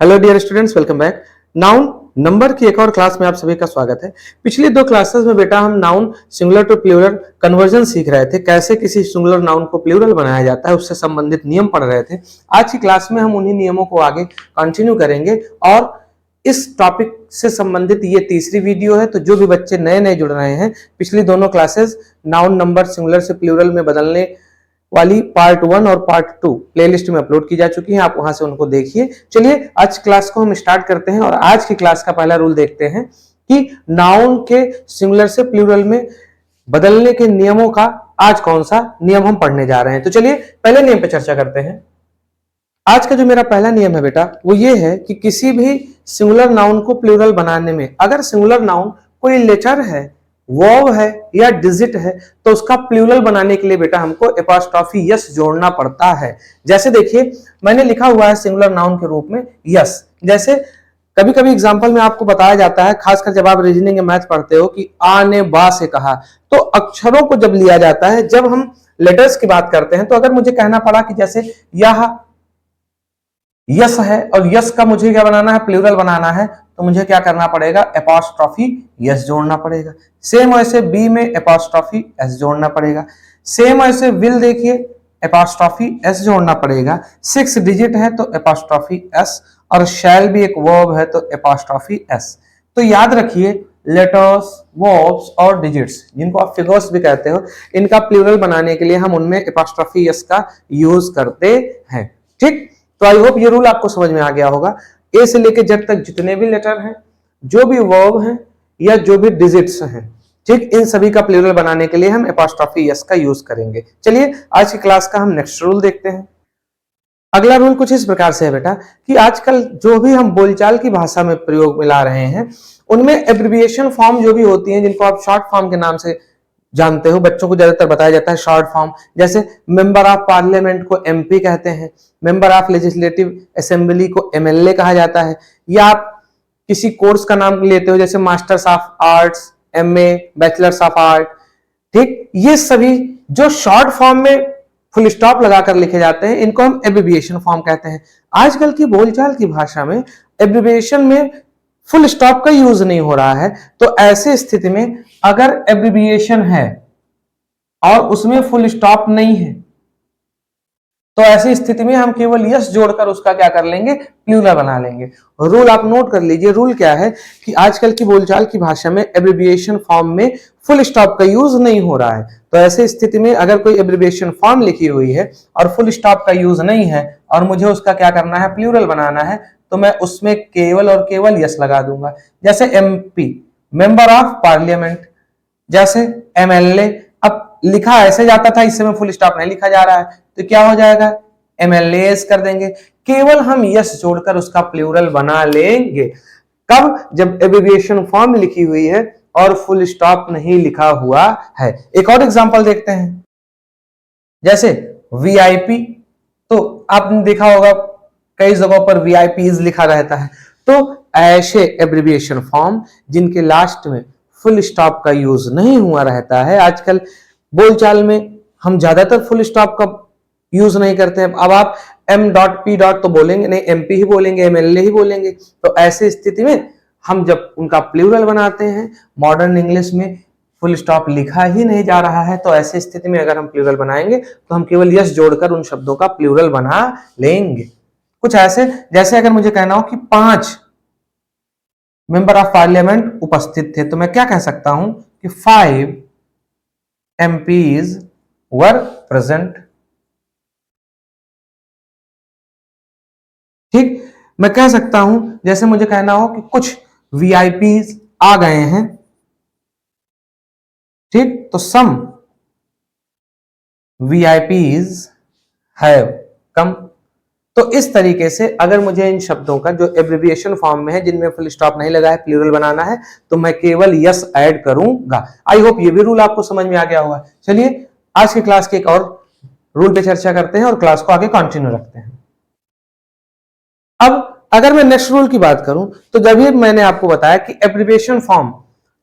Hello dear students, welcome back. Noun number की एक और क्लास में आप सभी का स्वागत है। पिछली दो क्लासेस में बेटा हम noun singular to plural conversion सीख रहे थे, कैसे किसी सिंगुलर नाउन को प्लूरल बनाया जाता है, उससे संबंधित नियम पढ़ रहे थे। आज की क्लास में हम उन्हीं नियमों को आगे कंटिन्यू करेंगे और इस टॉपिक से संबंधित ये तीसरी वीडियो है। तो जो भी बच्चे नए नए जुड़ रहे हैं, पिछली दोनों क्लासेस नाउन नंबर सिंगुलर से प्लूरल में बदलने वाली पार्ट 1 और पार्ट 2 प्लेलिस्ट में अपलोड की जा चुकी है, आप वहां से उनको देखिए। चलिए आज क्लास को हम स्टार्ट करते हैं और आज की क्लास का पहला रूल देखते हैं कि नाउन के सिंगुलर से प्लूरल में बदलने के नियमों का आज कौन सा नियम हम पढ़ने जा रहे हैं। तो चलिए पहले नियम पे चर्चा करते हैं। आज का जो मेरा पहला नियम है बेटा, वो ये है कि किसी भी सिंगुलर नाउन को प्लूरल बनाने में अगर सिंगुलर नाउन कोई लेटर है, वर्ब है या डिजिट है, तो उसका प्लूरल बनाने के लिए बेटा हमको एपॉस्ट्रोफी यस जोड़ना पड़ता है। जैसे देखिए मैंने लिखा हुआ है सिंगुलर नाउन के रूप में यस। जैसे कभी कभी एग्जांपल में आपको बताया जाता है, खासकर जब आप रीजनिंग या मैथ पढ़ते हो, कि आ ने बा से कहा, तो अक्षरों को जब लिया जाता है, जब हम लेटर्स की बात करते हैं, तो अगर मुझे कहना पड़ा कि जैसे यह यस है और यस का मुझे क्या बनाना है, प्लूरल बनाना है, तो मुझे क्या करना पड़ेगा, एपॉस्ट्रोफी यस जोड़ना पड़ेगा। सेम ऐसे बी में एपॉस्ट्रोफी एस जोड़ना पड़ेगा। सेम ऐसे विल देखिए एपॉस्ट्रोफी एस जोड़ना पड़ेगा। 6 डिजिट है तो एपॉस्ट्रोफी एस, और शैल भी एक वर्ब है तो एपॉस्ट्रोफी एस। तो याद रखिए लेटर्स, वर्ब्स और डिजिट्स, जिनको आप फिगर्स भी कहते हो, इनका प्लूरल बनाने के लिए हम उनमें एपॉस्ट्रोफी एस का यूज करते हैं। ठीक, तो आई होप ये रूल आपको समझ में आ गया होगा। ए से लेके जेड तक जितने भी लेटर हैं, जो भी वर्ब हैं या जो भी डिजिट्स हैं, ठीक, इन सभी का प्लूरल बनाने के लिए हम एपॉस्ट्रोफी यस का यूज करेंगे। चलिए आज की क्लास का हम नेक्स्ट रूल देखते हैं। अगला रूल कुछ इस प्रकार से है बेटा कि आजकल जो भी हम बोलचाल की भाषा में प्रयोग में ला रहे हैं, उनमें एब्रिविएशन फॉर्म जो भी होती हैं, जिनको आप शॉर्ट फॉर्म के नाम से जानते हो, बच्चों को ज्यादातर बताया जाता है शॉर्ट फॉर्म। जैसे मेंबर ऑफ पार्लियामेंट को एमपी कहते हैं, मेंबर ऑफ लेजिस्लेटिव असेंबली को एमएलए कहा जाता है। या आप किसी कोर्स का नाम लेते हो, जैसे masters of arts, MA, bachelors of art, ठीक, ये सभी जो शॉर्ट फॉर्म में फुल स्टॉप लगाकर लिखे जाते हैं, इनको हम एब्रिविएशन फॉर्म कहते हैं। आजकल की बोलचाल की भाषा में एब्रिविएशन में फुल स्टॉप का यूज नहीं हो रहा है, तो ऐसे स्थिति में अगर एब्रिविएशन है और उसमें फुल स्टॉप नहीं है, तो ऐसी स्थिति में हम केवल यस जोड़कर उसका क्या कर लेंगे, प्लूरल बना लेंगे। रूल आप नोट कर लीजिए। रूल क्या है कि आजकल की बोलचाल की भाषा में एब्रिविएशन फॉर्म में फुल स्टॉप का यूज नहीं हो रहा है, तो ऐसे स्थिति में अगर कोई एब्रिविएशन फॉर्म लिखी हुई है और फुल स्टॉप का यूज नहीं है और मुझे उसका क्या करना है, प्लूरल बनाना है, तो मैं उसमें केवल और केवल यस लगा दूंगा। जैसे एमपी, मेंबर ऑफ पार्लियामेंट, जैसे एमएलए, अब लिखा ऐसे जाता था, इस समय फुल स्टॉप नहीं लिखा जा रहा है, तो क्या हो जाएगा, एमएलए कर देंगे। केवल हम यस जोड़कर उसका प्लूरल बना लेंगे। कब, जब एब्रिविएशन फॉर्म लिखी हुई है और फुल स्टॉप नहीं लिखा हुआ है। एक और एग्जांपल देखते हैं, जैसे वीआईपी, तो आपने देखा होगा कई जगहों पर वीआईपीज लिखा रहता है, तो ऐसे एब्रिविएशन फॉर्म जिनके लास्ट में फुल स्टॉप का यूज नहीं हुआ रहता है, आजकल बोलचाल में हम ज्यादातर फुल स्टॉप का यूज नहीं करते हैं। अब आप m.p. तो बोलेंगे नहीं, एमपी ही बोलेंगे, एमएलए ही बोलेंगे। तो ऐसी स्थिति में हम जब उनका प्लूरल बनाते हैं, मॉडर्न इंग्लिश में फुल स्टॉप लिखा ही नहीं जा रहा है, तो ऐसी स्थिति में अगर हम प्लूरल बनाएंगे तो हम केवल यस जोड़कर उन शब्दों का प्लूरल बना लेंगे। कुछ ऐसे, जैसे अगर मुझे कहना हो कि 5 मेंबर ऑफ पार्लियामेंट उपस्थित थे, तो मैं क्या कह सकता हूं कि 5 MPs वर प्रेजेंट। ठीक, मैं कह सकता हूं, जैसे मुझे कहना हो कि कुछ VIPs आ गए हैं, ठीक, तो सम VIPs हैव कम। तो इस तरीके से अगर मुझे इन शब्दों का जो एब्रिविएशन फॉर्म में है, जिनमें फुल स्टॉप नहीं लगा है, प्लूरल बनाना है, तो मैं केवल यस ऐड करूंगा। आई होप ये भी रूल आपको समझ में आ गया होगा। चलिए आज की क्लास के एक और रूल पे चर्चा करते हैं और क्लास को आगे कंटिन्यू रखते हैं। अब अगर मैं नेक्स्ट रूल की बात करूं, तो जब भी मैंने आपको बताया कि एब्रिविएशन फॉर्म,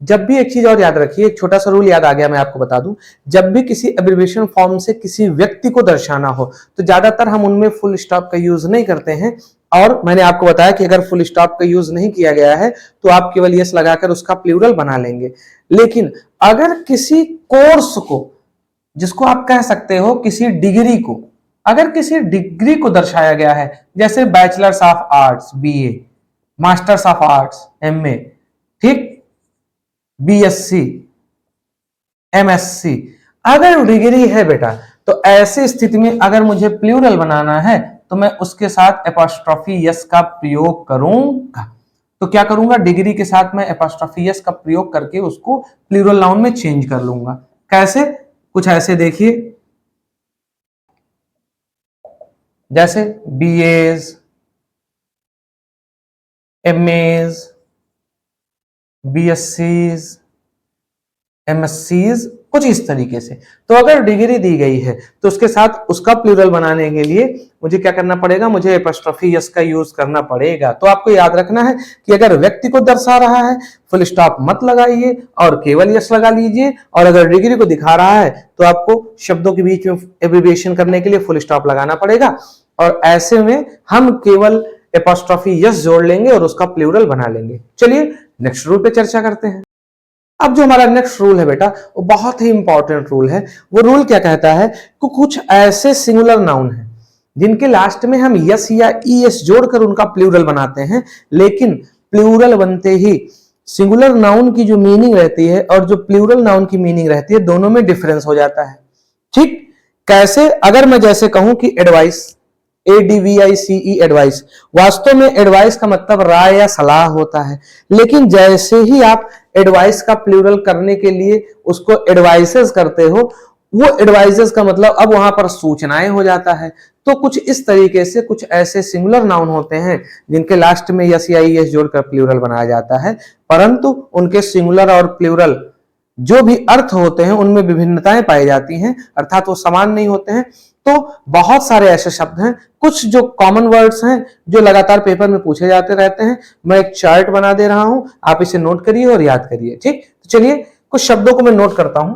जब भी एक चीज और याद रखिए, एक छोटा सा रूल याद आ गया, मैं आपको बता दूं, जब भी किसी एब्रिविएशन फॉर्म से किसी व्यक्ति को दर्शाना हो, तो ज्यादातर हम उनमें फुल स्टॉप का यूज नहीं करते हैं, और मैंने आपको बताया कि अगर फुल स्टॉप का यूज नहीं किया गया है तो आप केवल यस लगाकर उसका प्लूरल बना लेंगे। लेकिन अगर किसी कोर्स को, जिसको आप कह सकते हो किसी डिग्री को, अगर किसी डिग्री को दर्शाया गया है, जैसे bachelors of arts BA, masters of arts MA, ठीक, बीएससी, एमएससी, अगर डिग्री है बेटा, तो ऐसी स्थिति में अगर मुझे प्लूरल बनाना है तो मैं उसके साथ एपोस्ट्रोफी यस का प्रयोग करूंगा। तो क्या करूंगा, डिग्री के साथ मैं एपोस्ट्रोफी यस का प्रयोग करके उसको प्लूरल नाउन में चेंज कर लूंगा। कैसे, कुछ ऐसे देखिए, जैसे बीएज, एमएज, बीएससीज, एमएससीज, कुछ इस तरीके से। तो अगर डिग्री दी गई है तो उसके साथ उसका प्लूरल बनाने के लिए मुझे क्या करना पड़ेगा, मुझे एपोस्ट्रोफी यस का यूज करना पड़ेगा। तो आपको याद रखना है कि अगर व्यक्ति को दर्शा रहा है फुल स्टॉप मत लगाइए और केवल यस लगा लीजिए, और अगर डिग्री को दिखा रहा है तो आपको शब्दों के बीच में एब्रिविएशन करने के लिए फुल स्टॉप लगाना पड़ेगा, और ऐसे में हम केवल एपोस्ट्रोफी यस जोड़ लेंगे और उसका प्लूरल बना लेंगे। चलिए नेक्स्ट रूल पे चर्चा करते हैं। अब जो हमारा नेक्स्ट रूल है बेटा, वो बहुत ही इंपॉर्टेंट रूल है। वो रूल क्या कहता है कि कुछ ऐसे सिंगुलर नाउन हैं जिनके लास्ट में हम यस या ईएस जोड़कर उनका प्लूरल बनाते हैं, लेकिन प्लूरल बनते ही सिंगुलर नाउन की जो मीनिंग रहती है और जो प्लूरल नाउन की मीनिंग रहती है, दोनों में डिफरेंस हो जाता है। ठीक कैसे, अगर मैं जैसे कहूं कि एडवाइस, ADVICE, एडवाइस, वास्तव में एडवाइस का मतलब राय या सलाह होता है, लेकिन जैसे ही आप एडवाइस का प्लूरल करने के लिए उसको एडवाइसेस करते हो, वो एडवाइसेस का मतलब अब वहां पर सूचनाएं हो जाता है। तो कुछ इस तरीके से कुछ ऐसे सिंगुलर नाउन होते हैं जिनके लास्ट में यस या ईएस जोड़कर प्लूरल बनाया जाता है, परंतु उनके सिंगुलर और प्लूरल जो भी अर्थ होते हैं उनमें विभिन्नताएं पाई जाती हैं, अर्थात वो समान नहीं होते हैं। तो बहुत सारे ऐसे शब्द हैं, कुछ जो कॉमन वर्ड्स हैं जो लगातार पेपर में पूछे जाते रहते हैं। मैं एक चार्ट बना दे रहा हूं, आप इसे नोट करिए और याद करिए। ठीक, तो चलिए कुछ शब्दों को मैं नोट करता हूं।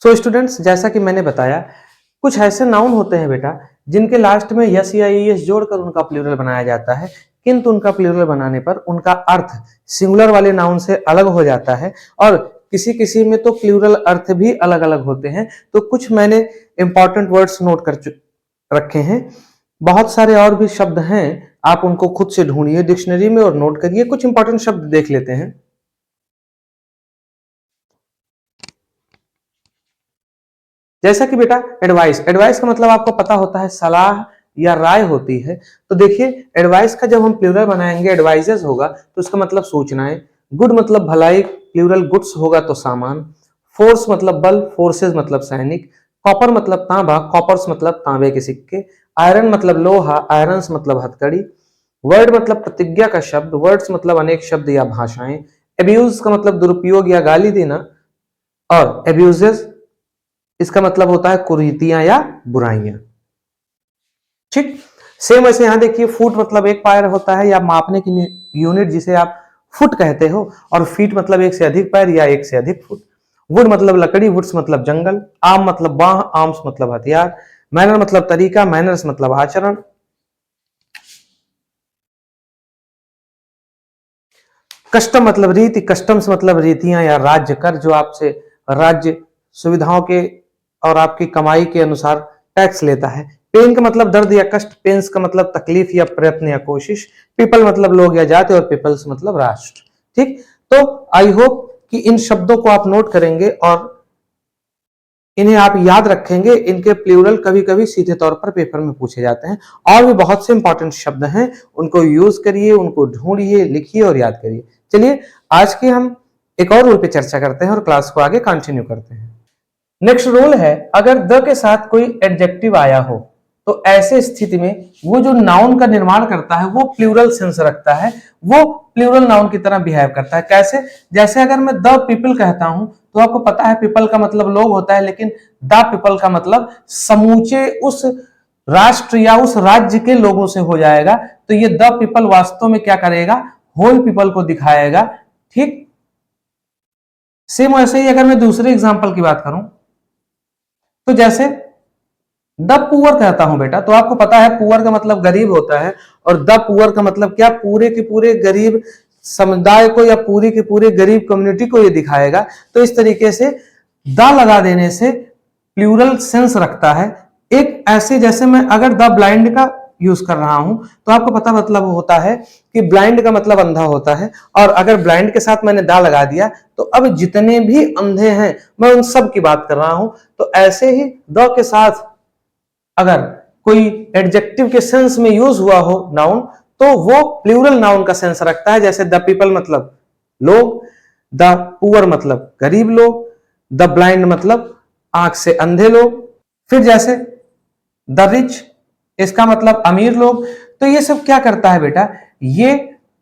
सो स्टूडेंट्स, जैसा कि मैंने बताया, कुछ ऐसे नाउन होते हैं बेटा जिनके लास्ट में यस या ईएस जोड़कर उनका प्लूरल बनाया जाता है, किंतु उनका प्लूरल बनाने पर उनका अर्थ सिंगुलर वाले नाउन से अलग हो जाता है, और किसी किसी में तो प्लूरल अर्थ भी अलग अलग होते हैं। तो कुछ मैंने इंपॉर्टेंट वर्ड्स नोट कर रखे हैं, बहुत सारे और भी शब्द हैं, आप उनको खुद से ढूंढिए डिक्शनरी में और नोट करिए। कुछ इंपॉर्टेंट शब्द देख लेते हैं। जैसा कि बेटा एडवाइस, एडवाइस का मतलब आपको पता होता है सलाह या राय होती है। तो देखिए एडवाइस का जब हम प्लूरल बनाएंगे एडवाइजेस होगा तो उसका मतलब सूचनाएं। गुड मतलब भलाई, प्लूरल गुड्स होगा तो सामान। फोर्स मतलब बल, फोर्सेस मतलब सैनिक। कॉपर मतलब तांबा, कॉपर्स मतलब तांबे के सिक्के। आयरन मतलब लोहा, आयरन्स मतलब हथकड़ी। वर्ड मतलब प्रतिज्ञा का शब्द, वर्ड्स मतलब अनेक शब्द या भाषाएं। एब्यूज का मतलब दुरुपयोग या गाली देना, और एब्यूजेस इसका मतलब होता है कुरीतियां या बुराइयां। ठीक, सेम वैसे यहां देखिए, फुट मतलब एक पैर होता है या मापने की यूनिट जिसे आप फुट कहते हो, और फीट मतलब एक से अधिक पैर या एक से अधिक फुट। वुड मतलब लकड़ी, वुड्स मतलब जंगल। आर्म मतलब बाह, आर्म्स मतलब हथियार। मैनर मतलब तरीका, मैनर्स मतलब आचरण। कस्टम मतलब रीति, कस्टम्स मतलब रीतियां या राज्य कर, जो आपसे राज्य सुविधाओं के और आपकी कमाई के अनुसार टैक्स लेता है। पेन का मतलब दर्द या कष्ट, पेंस का मतलब तकलीफ या प्रयत्न या कोशिश। पीपल मतलब लोग या जाति, और पीपल्स मतलब राष्ट्र। ठीक, तो आई होप कि इन शब्दों को आप नोट करेंगे और इन्हें आप याद रखेंगे। इनके प्लूरल कभी कभी सीधे तौर पर पेपर में पूछे जाते हैं। और भी बहुत से इंपॉर्टेंट शब्द हैं, उनको यूज करिए, उनको ढूंढिए, लिखिए और याद करिए। चलिए आज के हम एक और रूल पे चर्चा करते हैं और क्लास को आगे कंटिन्यू करते हैं। नेक्स्ट रूल है, अगर द के साथ कोई एडजेक्टिव आया हो तो ऐसे स्थिति में वो जो नाउन का निर्माण करता है वो प्लूरल सेंस रखता है, वो प्लूरल नाउन की तरह बिहेव करता है। कैसे, जैसे अगर मैं द पीपल कहता हूं तो आपको पता है पीपल का मतलब लोग होता है, लेकिन द पीपल का मतलब समूचे उस राष्ट्र या उस राज्य के लोगों से हो जाएगा। तो ये द पीपल वास्तव में क्या करेगा, होल पीपल को दिखाएगा। ठीक, सेम वैसे ही अगर मैं दूसरे एग्जांपल की बात करूं तो जैसे द पुअर कहता हूं बेटा, तो आपको पता है पुअर का मतलब गरीब होता है, और द पुअर का मतलब क्या, पूरे के पूरे गरीब समुदाय को या पूरी के पूरे गरीब कम्युनिटी को ये दिखाएगा। तो इस तरीके से द लगा देने से प्लूरल सेंस रखता है। एक ऐसे जैसे मैं अगर द ब्लाइंड का यूज कर रहा हूं तो आपको पता मतलब होता है कि ब्लाइंड का मतलब अंधा होता है, और अगर ब्लाइंड के साथ मैंने दा लगा दिया तो अब जितने भी अंधे हैं मैं उन सब की बात कर रहा हूं। तो ऐसे ही द के साथ अगर कोई एडजेक्टिव के सेंस में यूज हुआ हो नाउन तो वो प्लूरल नाउन का सेंस रखता है। जैसे द पीपल मतलब लोग, द पुअर मतलब गरीब लोग, द ब्लाइंड मतलब आंख से अंधे लोग, फिर जैसे द रिच इसका मतलब अमीर लोग। तो ये सब क्या करता है बेटा, ये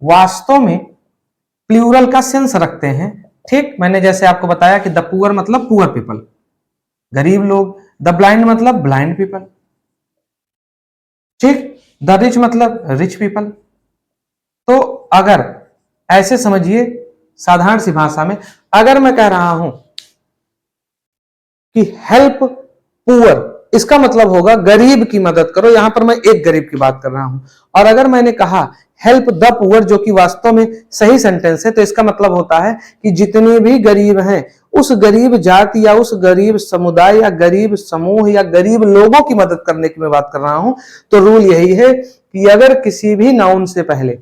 वास्तव में प्लूरल का सेंस रखते हैं। ठीक, मैंने जैसे आपको बताया कि द पुअर मतलब पुअर पीपल, गरीब लोग, द ब्लाइंड मतलब ब्लाइंड पीपल, ठीक, द रिच मतलब रिच पीपल। तो अगर ऐसे समझिए साधारण सी भाषा में, अगर मैं कह रहा हूं कि हेल्प पुअर, इसका मतलब होगा गरीब की मदद करो, यहां पर मैं एक गरीब की बात कर रहा हूं। और अगर मैंने कहा हेल्प द पुअर, जो कि वास्तव में सही सेंटेंस है, तो इसका मतलब होता है कि जितने भी गरीब हैं उस गरीब जाति या उस गरीब समुदाय या गरीब समूह या गरीब लोगों की मदद करने की मैं बात कर रहा हूं। तो रूल यही है कि अगर किसी भी नाउन से पहले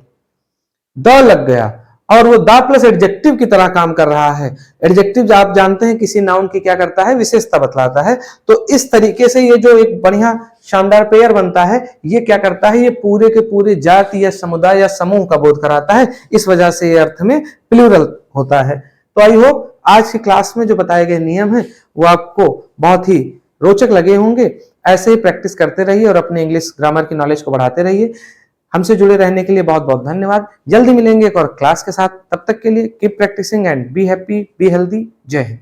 द लग गया और वो द प्लस एडजेक्टिव की तरह काम कर रहा है, एडजेक्टिव आप जानते हैं किसी नाउन की क्या करता है, विशेषता बतलाता है। तो इस तरीके से ये जो एक बढ़िया शानदार पेयर बनता है, ये क्या करता है, ये पूरे के पूरे जाति या समुदाय या समूह का बोध कराता है। इस वजह से ये अर्थ में प्लूरल होता है। तो आई होप आज की क्लास में जो बताए गए नियम है वो आपको बहुत ही रोचक लगे होंगे। ऐसे ही प्रैक्टिस करते रहिए और अपने इंग्लिश ग्रामर की नॉलेज को बढ़ाते रहिए। हमसे जुड़े रहने के लिए बहुत बहुत धन्यवाद। जल्दी मिलेंगे एक और क्लास के साथ, तब तक के लिए keep practicing and be happy, be healthy. जय हिंद।